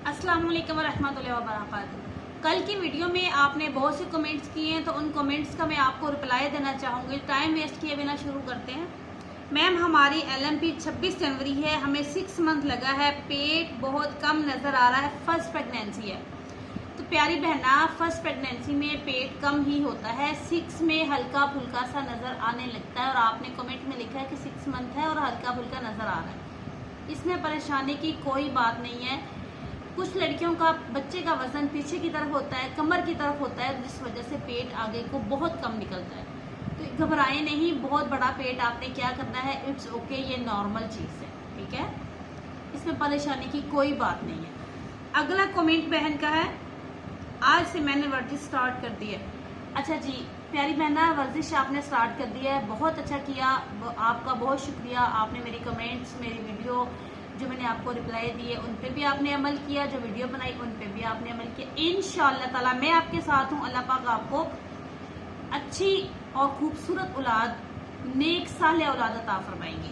अस्सलाम वालेकुम रहमतुल्लाहि व बरकातुहू। कल की वीडियो में आपने बहुत से कमेंट्स किए हैं, तो उन कमेंट्स का मैं आपको रिप्लाई देना चाहूँगी। टाइम वेस्ट किए बिना शुरू करते हैं। मैम, हमारी LMP 26 जनवरी है, हमें 6 मंथ लगा है, पेट बहुत कम नज़र आ रहा है, फर्स्ट प्रेगनेंसी है। तो प्यारी बहना, फर्स्ट प्रेगनेंसी में पेट कम ही होता है, 6 में हल्का फुल्का सा नज़र आने लगता है। और आपने कमेंट में लिखा है कि 6 मंथ है और हल्का फुल्का नज़र आ रहा है। इसमें परेशानी की कोई बात नहीं है। कुछ लड़कियों का बच्चे का वजन पीछे की तरफ होता है, कमर की तरफ होता है, जिस वजह से पेट आगे को बहुत कम निकलता है। तो घबराए नहीं, बहुत बड़ा पेट आपने क्या करना है, इट्स ओके, ये नॉर्मल चीज़ है, ठीक है, इसमें परेशानी की कोई बात नहीं है। अगला कमेंट बहन का है, आज से मैंने वर्जिश स्टार्ट कर दी है। अच्छा जी, प्यारी बहना, वर्जिश आपने स्टार्ट कर दी है, बहुत अच्छा किया, आपका बहुत शुक्रिया। आपने मेरी कमेंट्स, मेरी वीडियो जो मैंने आपको रिप्लाई दिए उन पे भी आपने अमल किया, जो वीडियो बनाई उन पे भी आपने अमल किया। इंशाअल्लाह ताला मैं आपके साथ हूँ। अल्लाह पाक आपको अच्छी और खूबसूरत औलाद, नेक साले औलाद अता फरमाएंगे।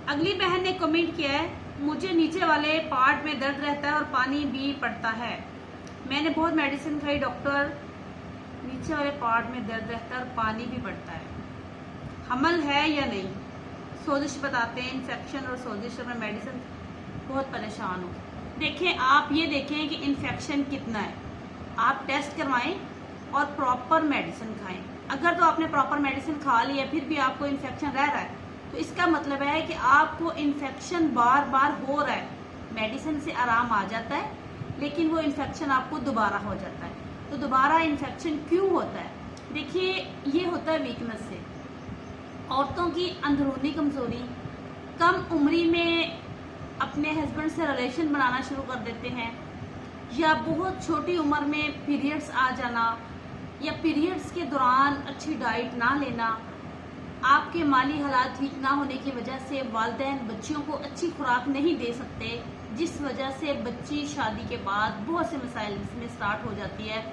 अगली बहन ने कमेंट किया है, मुझे नीचे वाले पार्ट में दर्द रहता है और पानी भी पड़ता है। मैंने बहुत मेडिसिन खाई डॉक्टर, नीचे वाले पार्ट में दर्द रहता है और पानी भी पड़ता है, हमल है या नहीं? सोजिश बताते हैं, इन्फेक्शन और सोजिश, और मैं मेडिसिन बहुत परेशान हूँ। देखें, आप ये देखें कि इन्फेक्शन कितना है, आप टेस्ट करवाएं और प्रॉपर मेडिसिन खाएं। अगर तो आपने प्रॉपर मेडिसिन खा लिया फिर भी आपको इन्फेक्शन रह रहा है, तो इसका मतलब है कि आपको इन्फेक्शन बार बार हो रहा है। मेडिसिन से आराम आ जाता है, लेकिन वो इन्फेक्शन आपको दोबारा हो जाता है। तो दोबारा इन्फेक्शन क्यों होता है? देखिए, ये होता है वीकनेस से। औरतों की अंदरूनी कमजोरी, कम उम्री में अपने हस्बैंड से रिलेशन बनाना शुरू कर देते हैं, या बहुत छोटी उम्र में पीरियड्स आ जाना, या पीरियड्स के दौरान अच्छी डाइट ना लेना, आपके माली हालात ठीक ना होने की वजह से वालिदैन बच्चियों को अच्छी खुराक नहीं दे सकते, जिस वजह से बच्ची शादी के बाद बहुत से मसाइल इसमें स्टार्ट हो जाती है।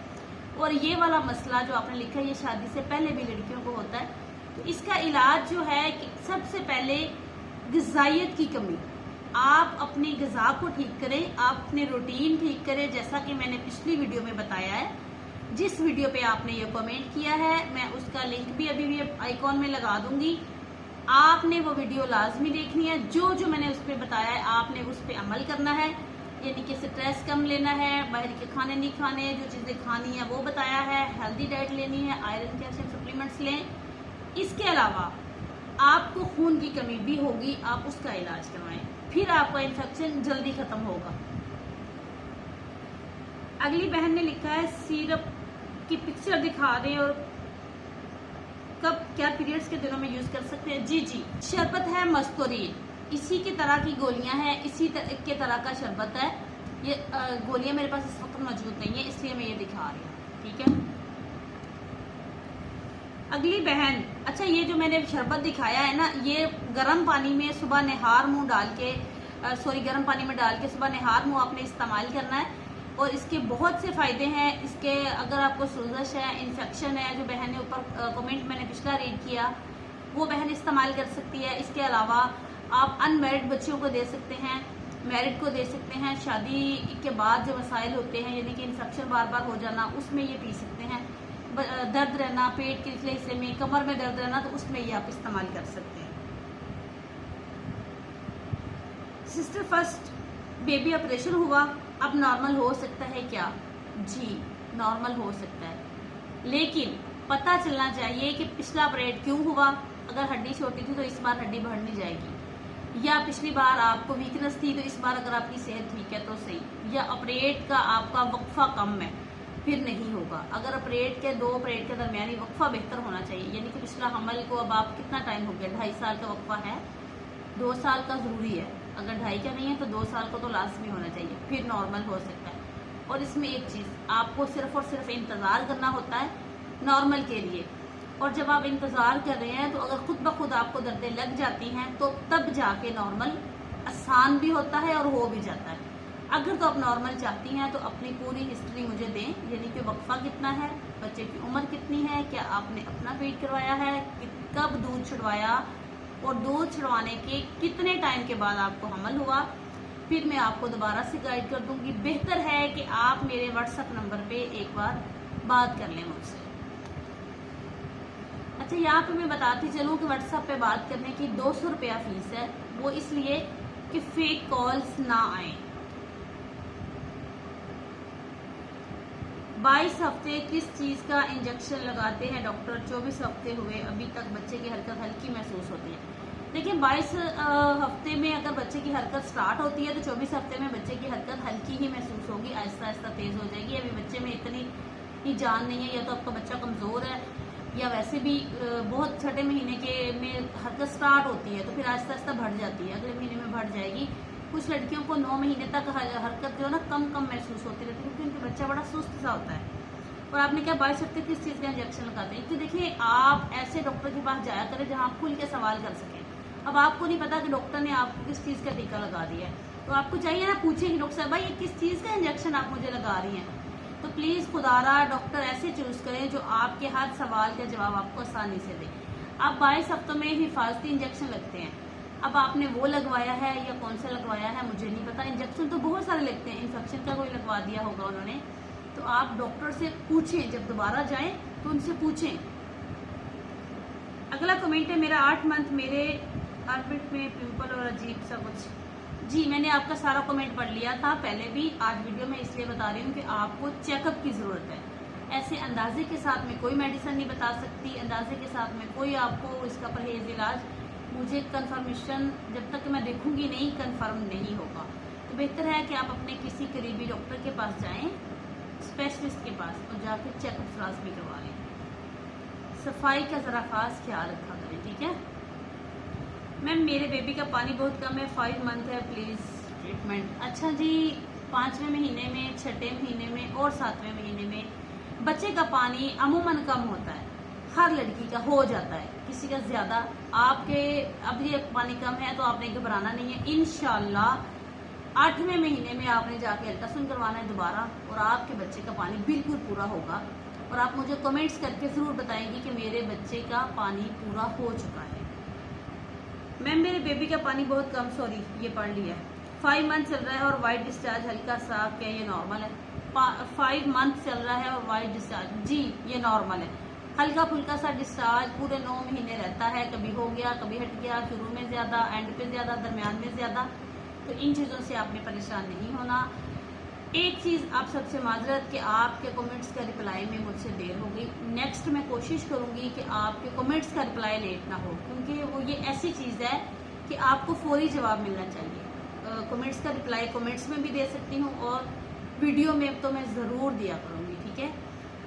और ये वाला मसला जो आपने लिखा है, ये शादी से पहले भी लड़कियों को होता है। तो इसका इलाज जो है कि सबसे पहले ग़िज़ाइयत की कमी, आप अपनी ग़िज़ा को ठीक करें, आप अपने रूटीन ठीक करें, जैसा कि मैंने पिछली वीडियो में बताया है। जिस वीडियो पे आपने ये कमेंट किया है, मैं उसका लिंक भी अभी भी आइकॉन में लगा दूंगी, आपने वो वीडियो लाजमी देखनी है। जो जो मैंने उस पर बताया है आपने उस पर अमल करना है, यानी कि स्ट्रेस कम लेना है, बाहर के खाने नहीं खाने, जो चीज़ें खानी है वो बताया है, हेल्दी डाइट लेनी है, आयरन कैल्शियम सप्लीमेंट्स लें। इसके अलावा आपको खून की कमी भी होगी, आप उसका इलाज करवाएं, फिर आपका इन्फेक्शन जल्दी खत्म होगा। अगली बहन ने लिखा है, सिरप की पिक्चर दिखा दें और कब क्या पीरियड्स के दिनों में यूज कर सकते हैं? जी जी, शरबत है मस्तूरीन, इसी की तरह की गोलियां हैं, इसी के तरह का शरबत है। ये गोलियां मेरे पास इस वक्त मौजूद नहीं है, इसलिए मैं ये दिखा रही हूँ, ठीक है। अगली बहन, अच्छा, ये जो मैंने शरबत दिखाया है ना, ये गर्म पानी में सुबह निहार मुंह डाल के, गर्म पानी में डाल के सुबह निहार मुंह आपने इस्तेमाल करना है। और इसके बहुत से फ़ायदे हैं। इसके अगर आपको सोजश है, इन्फेक्शन है, जो बहन ने ऊपर कमेंट मैंने पिछला रीड किया, वो बहन इस्तेमाल कर सकती है। इसके अलावा आप अनमैरिड बच्चियों को दे सकते हैं, मैरिड को दे सकते हैं। शादी के बाद जो मसाइल होते हैं, यानी कि इन्फेक्शन बार बार हो जाना, उसमें ये पी सकते हैं। दर्द रहना पेट के निचले हिस्से में, कमर में दर्द रहना, तो उसमें ये आप इस्तेमाल कर सकते हैं। सिस्टर, फर्स्ट बेबी ऑपरेशन हुआ, अब नॉर्मल हो सकता है क्या? जी, नॉर्मल हो सकता है, लेकिन पता चलना चाहिए कि पिछला ऑपरेट क्यों हुआ। अगर हड्डी छोटी थी तो इस बार हड्डी बढ़नी जाएगी, या पिछली बार आपको वीकनेस थी तो इस बार अगर आपकी सेहत ठीक है तो सही, या ऑपरेट का आपका वक्फा कम है फिर नहीं होगा। अगर ऑपरेट के 2 ऑपरेट के दरमियानी वक्फा बेहतर होना चाहिए, यानी कि पिछला हमल को अब आप कितना टाइम हो गया, 2.5 साल का वक्फा है, 2 साल का ज़रूरी है। अगर 2.5 का नहीं है तो 2 साल का तो लाजमी होना चाहिए, फिर नॉर्मल हो सकता है। और इसमें एक चीज़, आपको सिर्फ और सिर्फ इंतज़ार करना होता है नॉर्मल के लिए। और जब आप इंतज़ार कर रहे हैं तो अगर खुद ब खुद आपको दर्दें लग जाती हैं तो तब जाके नॉर्मल आसान भी होता है और हो भी जाता है। अगर तो आप नॉर्मल चाहती हैं तो अपनी पूरी हिस्ट्री मुझे दें, यानी कि वक्फा कितना है, बच्चे की उम्र कितनी है, क्या आपने अपना फीड करवाया है, कब दूध छुड़वाया, और दूध छुड़वाने के कितने टाइम के बाद आपको हमल हुआ, फिर मैं आपको दोबारा से गाइड कर दूंगी। बेहतर है कि आप मेरे व्हाट्सएप नंबर पे एक बार बात कर लें मुझसे। अच्छा, यहाँ पे मैं बताती चलूँ कि व्हाट्सएप पे बात करने की 200 रुपया फीस है। वो इसलिए कि फेक कॉल्स ना आए। 22 हफ्ते किस चीज़ का इंजेक्शन लगाते हैं डॉक्टर? 24 हफ्ते हुए, अभी तक बच्चे की हरकत हल्की महसूस होती है। देखिए 22 हफ्ते में अगर बच्चे की हरकत स्टार्ट होती है तो 24 हफ्ते में बच्चे की हरकत हल्की ही महसूस होगी, आहिस्ता आहिस्ता तेज़ हो जाएगी। अभी बच्चे में इतनी ही जान नहीं है, या तो आपका बच्चा कमज़ोर है या वैसे भी बहुत छठे महीने के में हरकत स्टार्ट होती है तो फिर आहिस्ता आहिस्ता बढ़ जाती है, अगले महीने में बढ़ जाएगी। कुछ लड़कियों को 9 महीने तक हरकत जो है ना कम महसूस होती रहती है, क्योंकि उनका बच्चा बड़ा सुस्त सा होता है। और आपने क्या 22 हफ्ते किस चीज़ का इंजेक्शन लगाते हैं? तो देखिए आप ऐसे डॉक्टर के पास जाया करें जहाँ आप खुल के सवाल कर सकें। अब आपको नहीं पता कि डॉक्टर ने आपको किस चीज़ का टीका लगा दिया है, तो आपको चाहिए ना पूछें कि डॉक्टर साहब भाई ये किस चीज़ का इंजेक्शन आप मुझे लगा रही हैं। तो प्लीज़ खुदारा डॉक्टर ऐसे चूज़ करें जो आपके हर सवाल का जवाब आपको आसानी से दे। अब 22 हफ्तों में हिफाजती इंजेक्शन लगते हैं। अब आपने वो लगवाया है या कौन सा लगवाया है मुझे नहीं पता। इंजेक्शन तो बहुत सारे लगते हैं, इन्फेक्शन का कोई लगवा दिया होगा उन्होंने। तो आप डॉक्टर से पूछें, जब दोबारा जाएं तो उनसे पूछें। अगला कमेंट है, मेरा 8 मंथ मेरे आर्बिट में पिंपल और अजीब सा कुछ। जी मैंने आपका सारा कमेंट पढ़ लिया था पहले भी, आज वीडियो में इसलिए बता रही हूँ कि आपको चेकअप की ज़रूरत है। ऐसे अंदाजे के साथ में कोई मेडिसिन नहीं बता सकती, अंदाजे के साथ में कोई आपको इसका परहेज इलाज, मुझे कंफर्मेशन जब तक मैं देखूंगी नहीं कंफर्म नहीं होगा। तो बेहतर है कि आप अपने किसी करीबी डॉक्टर के पास जाएं, स्पेशलिस्ट के पास, और जाकर चेकअप लाजमी करवा लें। सफाई का ज़रा खास ख्याल रखा करें, ठीक है। मैम मेरे बेबी का पानी बहुत कम है, 5 मंथ है, प्लीज़ ट्रीटमेंट। अच्छा जी, 5वें महीने में, 6ठे महीने में और 7वें महीने में बच्चे का पानी अमूमन कम होता है, हर लड़की का हो जाता है, किसी का ज़्यादा। आपके अब ये पानी कम है तो आपने घबराना नहीं है। इंशाल्लाह 8वें महीने में आपने जाके अल्ट्रासाउंड करवाना है दोबारा, और आपके बच्चे का पानी बिल्कुल पूरा होगा। और आप मुझे कमेंट्स करके ज़रूर बताएंगी कि मेरे बच्चे का पानी पूरा हो चुका है। मैम मेरे बेबी का पानी बहुत कम, सॉरी ये पढ़ लिया है, 5 मंथ चल रहा है और वाइट डिस्चार्ज हल्का सा, क्या ये नॉर्मल है? 5 मंथ चल रहा है और वाइट डिस्चार्ज, जी ये नॉर्मल है। हल्का फुल्का सा डिस्चार्ज पूरे 9 महीने रहता है, कभी हो गया कभी हट गया, शुरू में ज़्यादा, एंड पे ज़्यादा, दरमियान में ज़्यादा। तो इन चीज़ों से आपने परेशान नहीं होना। एक चीज़ आप सबसे माजरत कि आपके कमेंट्स का रिप्लाई में मुझसे देर हो गई। नेक्स्ट मैं कोशिश करूंगी कि आपके कमेंट्स का रिप्लाई लेट ना हो, क्योंकि वो ये ऐसी चीज़ है कि आपको फौरी जवाब मिलना चाहिए। कमेंट्स का रिप्लाई कमेंट्स में भी दे सकती हूँ और वीडियो में तो मैं ज़रूर दिया करूँगी, ठीक है।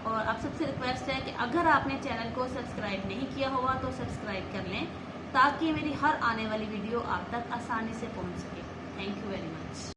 और आप सबसे रिक्वेस्ट है कि अगर आपने चैनल को सब्सक्राइब नहीं किया होगा तो सब्सक्राइब कर लें, ताकि मेरी हर आने वाली वीडियो आप तक आसानी से पहुँच सके। Thank you very much.